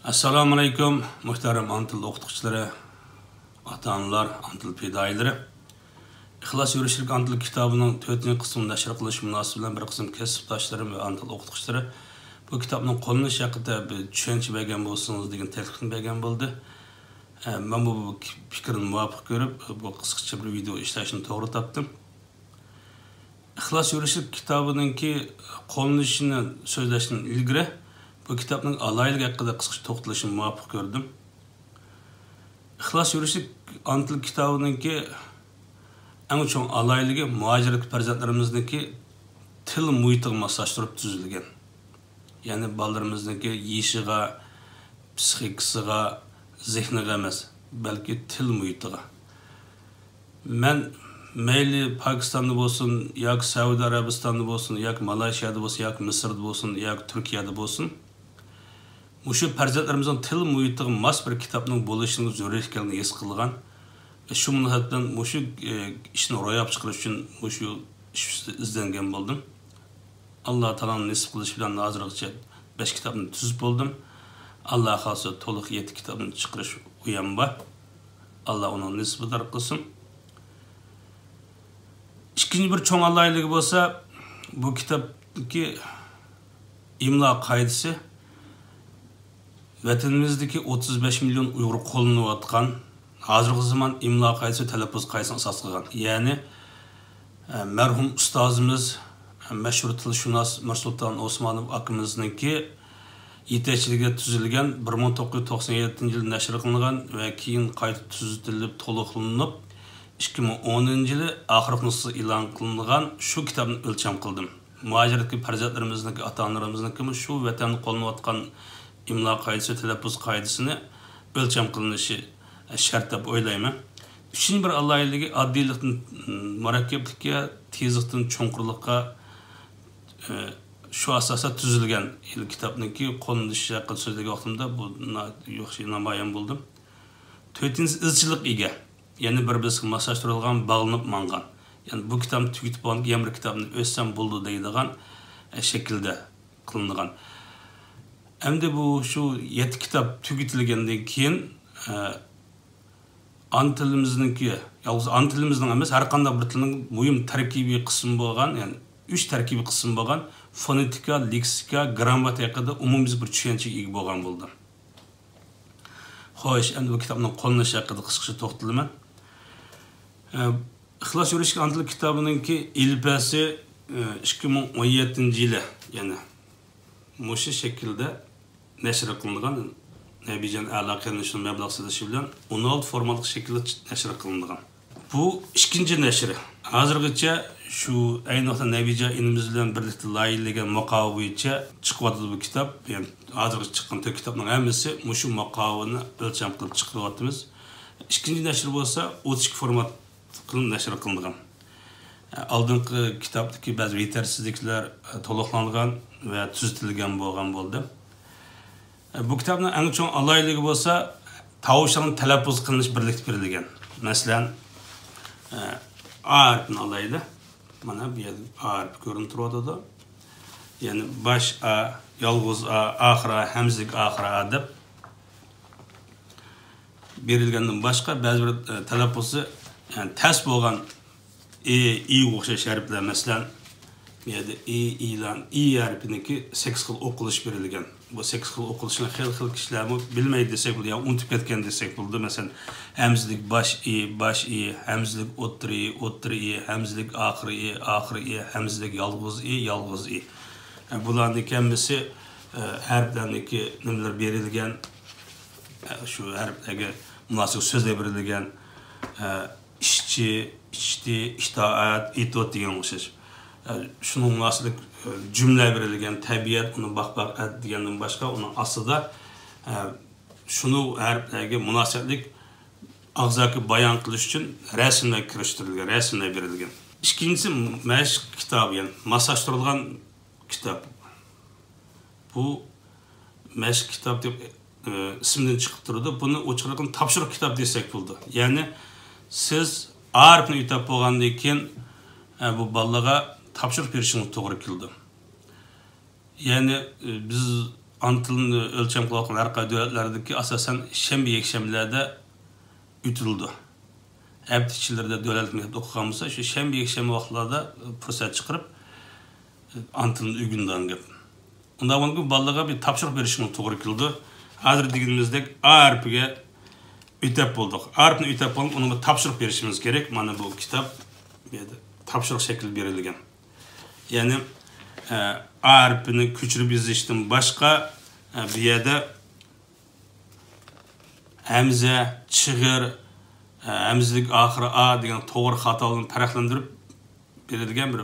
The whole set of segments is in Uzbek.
Assalamu alaikum, muhtaram Antil o'qituvchilari, ota-onalar, Antil fidoyilari. İxlos yurishlik Antil kitobining 4-qismini nashr qilish munosabati bilan bir qism kasbdoshlarim va Antil o'qituvchilari bu kitobning qo'llanish haqida bir tushuncha bergan bo'lsangiz degan taklifni bergan bo'ldi. Men bu fikrni muvofiq ko'rib, bu qisqacha bir video ishlashni to'g'ri topdim. İxlos yurishlik kitobiningki qo'llanishini so'zlashdan ilgari bu kitobning alaylığı hakkında kısaca to'xtalishni muvaffaq ko'rdim. İxlos yurishlik Antil kitobininki eng chong alaylığı muhajirat farzandlarimizniki til muhitiga moslashtirib tuzilgan. Ya'ni bolalarimizniki yeyishiga, psixikasiga, zehniga emas, balki til muhitiga. Men mayli Pokistonda bo'lsin, yoki Saudiya Arabistonda bo'lsin, yoki Malayziyada bo'lsin, yoki Misrda bo'lsin, yoki Turkiyada bo'lsin, Muşu farzandlarimizning til muhitiga mos bir kitobning bo'lishini zarur ekanligini his qilgan va shu munosabatdan muşu ishni ro'yobga chiqarish uchun muşu izlangan bo'ldim. Alloh taoloning nasib qilishi bilan hozirgacha 5 kitobni tuzib bo'ldim. Alloh xolsa to'liq 7 kitobni chiqarish uyam bor. Alloh uning nisbini qilsin. İkinci bir cho'ng alaylığı bo'lsa, bu kitobdagi imlo qoidasi vatanimizdagi 35 milyon Uyg'ur qo'llanayotgan hozirgi zamon imlo qoidasi talaffuz qoidasini asos qilgan. Ya'ni marhum ustozimiz mashhur tilshunos Mirsulton Osmonov akamizningki yetakchiligida tuzilgan 1997-yilda nashr qilingan va keyin qayta tuzitilib to'liqlanib 2010-yili oxirgi nusxasi e'lon qilingan shu kitobni o'lcham qildim. Muhajiratga farzandlarimizniki, ota-onalarimizning shu vatanni qo'llanayotgan imlo qoidasi, talaffuz qoidasini o'lcham qilinishi shart deb o'ylayman. Uchinchi bir alaylığı oddiylikdan murakkablikka, tezlikdan cho'nqurlikqa shu asosda tuzilgan kitobniki qo'llanishi haqida so'zlagan vaqtimda bu yaxshi namoyon bo'ldim. 4-inchi izchillik ega, ya'ni bir-biriga moslashtirilgan, bog'lanib mangan. Ya'ni bu kitobni tugatib olgan, yana bir kitobni o'ssam bo'ldi deydigan shaklda qilingan. Endi bu şu 7 kitap tüketilgandan keyin ana tilimizniki, yalnız ana tilimizning emas, har qanday bir tilning muhim tarkibiy qismi bo'lgan, ya'ni 3 tarkibiy qismi bo'lgan fonetika, leksika, grammatika haqida umumiy bir tushunchaga ega bo'lgan bo'ldi. Xo'sh, endi bu kitobning qo'llanishi haqida qisqacha to'xtalaman. İxlos yurishlik Antil kitobininki ilpasi 2017-yili, ya'ni mushu shaklda nashr qilingan Nabijan a'lo qilinishi mablag' silishi bilan 16 formatli shaklda nashr qilingan. Bu ikinci nashri. Hozirgacha shu ayni vaqtda Nabijan inimiz bilan birlikda loyihalagan muqova bo'yicha chiqyapti bu kitob. Ya'ni hozirgacha chiqqan 4 kitobning hammasi mushu muqovani o'lcham qilib chiqaryapmiz. Ikinci nashr bo'lsa 32 format qilib nashr qilingan. Oldingi kitobdagi ba'zi yetarsizliklar to'liqlangan va tuzitilgan bo'lgan bo'ldi. Bu kitobning eng chong alaylığı bo'lsa, tovushning talaffuz qilinish birlikda berilgan. Masalan, A harfini alayli. Mana bu yerda A harfi ko'rinib turadi. Ya'ni bosh A, yolg'iz A, oxir A, hamzalik oxir A deb berilgandan boshqa ba'zi bir talaffuzi, ya'ni tas bo'lgan i o'xshash harflar, masalan, bu yerda i harfiniki 8 xil o'qilish berilgan. Bu 8 xil o'qilishni xil kishilar bilmaydi desek bo'ladi, yoki unutib ketgan desek bo'ladi. Masalan, hamzalik bosh i, hamzalik o'tir i, hamzalik oxir i, hamzalik yolg'iz i. Bularning hammasi harflarniki nimalar berilgan, shu harflarga munosib so'zlar berilgan, ishchi, ichdi, itoat, itoat degan o'xshash. Şunun munosib cümle berilgan, tabiat, uni baq degandan boshqa, uning aslida shunu harflarga munosabatlik og'zaki bayon qilish uchun rasmlar kirishtirilgan, rasmlar berilgan. Ikkinchisi mashq kitobi, ya'ni moslashtirilgan kitob. Bu mashq kitob deb ismidan chiqib turadi. Buni o'chirgan topshiriq kitob desak bo'ldi. Ya'ni siz harfni yutib bo'lgandan keyin bu bolaga topshiriq berishimiz to'g'ri keldi. Yani biz Antılını ölçem kılakan arka devletlerdeki asasen şembe yekşemlerde ütüldü. Heptiçilerde devletlik mektepte okuğamızda şu şembe yekşemli vaxtlarda fırsat çıkarıp Antılını ügünden gep. Ondan sonra ballağa bir tapşırık verişimiz doğru kıldı. Hazır diginimizdeki A harfiga ütep bulduk. A harfini ütep bulduk, onun tapşırık verişimiz gerek. Mana bu kitap tapşırık şekli verilgen. Yani A harfini küçürüp yazıştım başka bir yerde hemze, çığır, hemzelik ahırı A degan toğır hatalarını farqlandırıp verilgen bir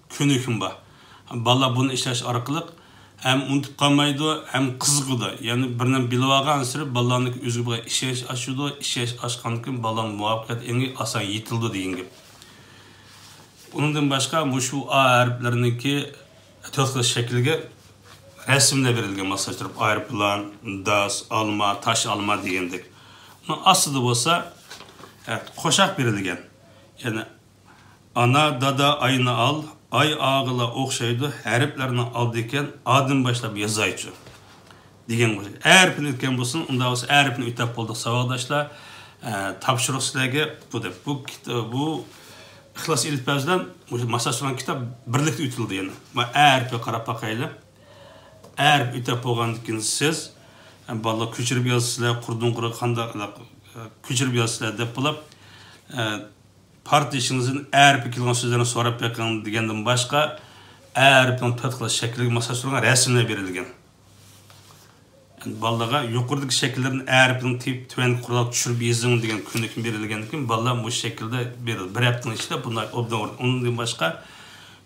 könüküm var. Balla bunu işleş arkalık hem unutup kalmaydı hem kızgıdı. Yani birinden bilip algan sırı ballanın özü bir işleş açıyordu. İşleş açkanlıkın ballanın muvaffakiyet eni asan yitildi deyin gibi. Bundan başka şu A harflerindeki tözlü şekilde resimle verilgen masajlar. Ayrıpılan, das, alma, taş alma deyendik. Bunun aslı olsa koşak verilgen. Yani ana dada ayını al, ay ağıla okşaydı, harflerini aldı iken adım başlap yazaycı. Degen koşak. Harfini ütken bulsun, onda olsa harfini ütep bulduk savadaşlar. Tapşırık sizlerge bu İhlas İlpez'den masajlanan kitap birlikte ütüldü yani. Harfi qarap bakaylı. Harf ütep olgandan siz balla küçürüp yazısızlar, kurdun kuru kanda küçürüp yazısızlar dep bulap partiyasınızın harfi kilgan sözlerini sorap bakın degenden başka harfin tatlı şekilli masajlanan resimler verilgen. Yani ballaga yukarıdaki şekillerin harfinin tip tüven kural düşürüp yazın degen könükün verilgen için balla bu şekilde verildi. Bir haftanın içinde bunlar onun başka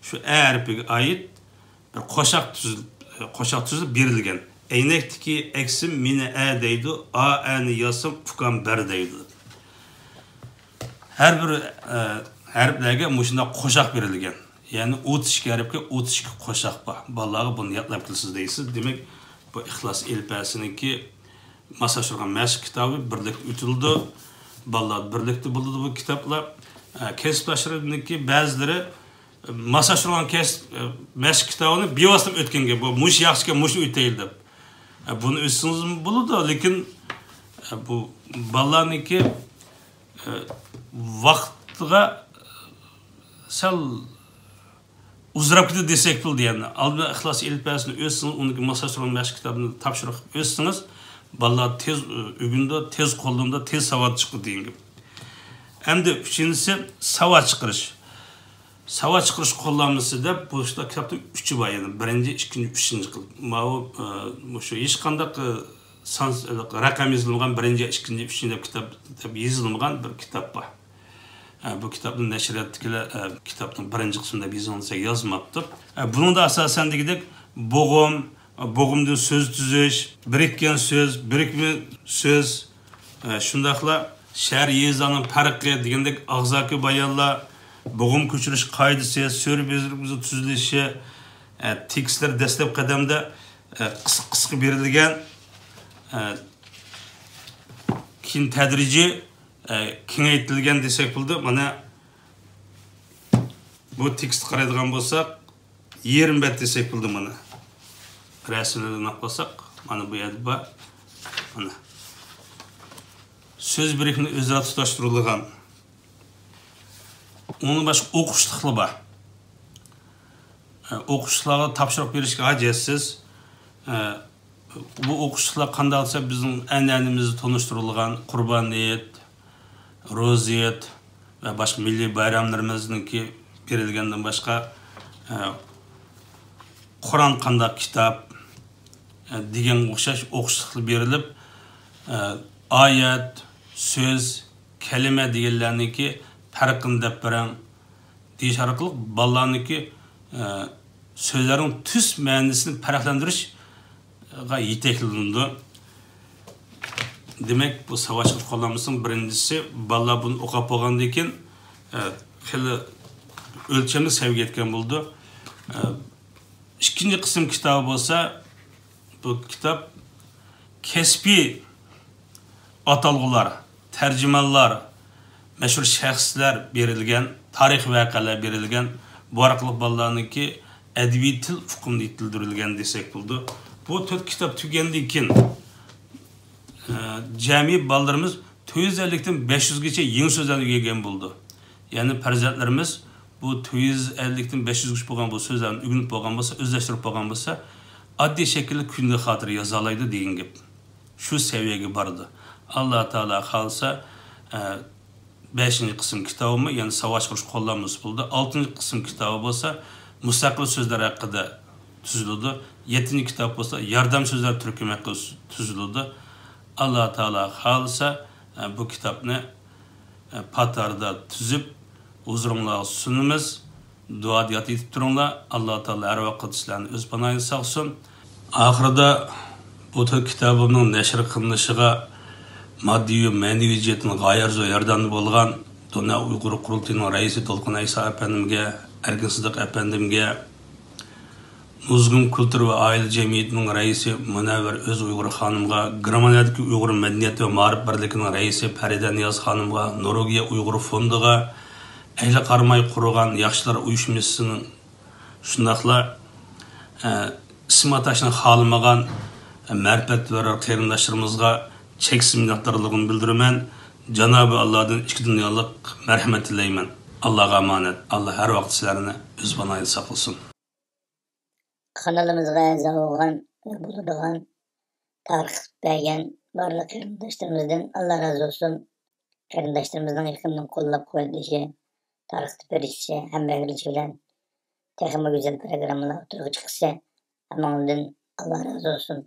şu harfiye ait bir koşak tüzü verilgen. Eynekteki eksim mine deydi, a'ni yazsam fukan ber deydi. Her bir harflerge muşunda koşak verilgen. Yani 32 harfke 32 koşak var. Ballağı bunu yatlap kılsız değilsiz. Demek bu İhlas İlpesi'ninki masajlanan meşk kitabı birlikte ütüldü. Ballağı birlikte bulundu bu kitaplar. Kesiplaşlarındaki bazıları masajlanan meşk kitabını bir vasıtam ötken gibi. Bu muş yaxşıke muş üteyildi. Bunu üstünüz mü bulundu? Lakin bu ballağınki vaktıga sel uzrap gitti desek buldu yani. Alba İhlas İlpesi'ni özsünüz, onunki masajlanan meşk kitabını tapşırık özsünüz. Ballağı tez ügünde, tez kolluğunda, tez savat çıktı deyin gibi. Hem de üçüncüsü savat çıkırış. Savat çıkırış kollanması da bu işte kitapta üçü var yani. Birinci, ikinci, üçüncü kıl. Bu şu hiç kandak rakam yazılmayan birinci, ikinci, üçüncü kitap yazılmayan bir kitap var. Bu kitabın neşriyattıkiler kitapın birinci kısmında yazılmışsa yazmaptır. Bunun da asasen de gidip boğumdan söz düzüş, birikken söz, birikme söz, şundakla şehir yezanın farkı degендek ağzaki bayanlar, boğum köçürüş kaydısı, sör bezirimizi tüzülüşü, tekstler destek kademde kısa verilgen, kin tedrici kengeytilgen desek buldu. Bana bu tekst qaraydigan bolsak 20 bet desek buldu bana. Resimlerden atlasak, bana bu yerde var. Söz birikini özara tutaştırılgan. Onun başka okuşluklu var. Okuşluklara tapşırık verişke aciziz. Bu okuşluklar qanday alsa bizim an'anamizda tanıştırılgan Qurbaniyet, Roziyet ve başka milli bayramlarımızdaki verilgenden başka Kur'an qanday kitap degen o'xshash o'qishliqli berilib ayet, söz, kelime deganlarniki farqini deb berang deyish orqali bolalarniki so'zlarning tuz ma'nosini farqlantirishga yetaklanadi. Demek bu savaşçılık kullanmasının birincisi balla bunu okup olgandan keyin hali ölçemli sevgi etken buldu. İkinci kısım kitabı olsa bu kitap kesbi atalgılar, tercümanlar, meşhur şahslar verilgen, tarih vakalar verilgen, bu arkalık ballarınki edebi til hükümde itildirilgen desek buldu. Bu 4 kitap tükendiği için cemi ballarımız 250'den 500'gacha yeni sözlerni öğrengen buldu. Yani farzandlarimiz bu 250'den 500'gacha bo'lgan bu so'zlarni o'rganib bo'lgan bo'lsa, o'zlashtirib bo'lgan bo'lsa, oddiy shaklda kunda xotir yoza oladi degan gap. Shu seviyaga bordi. Alloh taolo xolsa 5-qism kitobimi, ya'ni savaş qilish qo'llanmasi bo'ldi. 6-qism kitobi bo'lsa, mustaqil so'zlar haqida tuzildi. 7-kitob bo'lsa, yordam so'zlar turkumi haqida tuzildi. Allah Teala xolsa bu kitobni patarda tuzib huzurunglarga sunamiz. Duo etib turinglar. Alloh taolo har vaqt sizlarni o'z panohida saqlasin. Oxirida bu kitobimning nashr qilinishiga moddiy va ma'naviy jihatdan g'oyat zo'r yordam bo'lgan Dunyo Uyg'ur qurultiyining raisi To'lqin Ayso apandimga, Erkin Sidiq apandimga, Nuzgun Kültür ve Aile Cemiyeti'nin reisi Münevver Öz Uygur Hanım'a, Gramaniyadaki Uygur Medeniyet ve Marif Birliği'nin reisi Feride Niyaz Hanım'a, Norvegiya Uygur Fondu'na, Ehli Karmay kurulan Yaşlılar Uyuşması'nın şundakla isim ataşını halımağın merpet verir kıyırındaşlarımızga çeksiz minnettarlığını bildirimen, Cenab-ı Allah'ın iki dünyalık merhamet dileymen. Allah'a emanet. Allah her vakit sizlerini öz banayı saklasın. Kanalımızga a'zo bo'lgan va bo'ladigan tarix bergan barliq qarindoshlarımızdan Allah razı olsun. Qarindoshlarımızning yaqindan qo'llab quvvatlashi, tarixni berishi, hammalarga bilan texnik güzel programmalar o'tirib chiqsa, hammamizdan Allah razı olsun.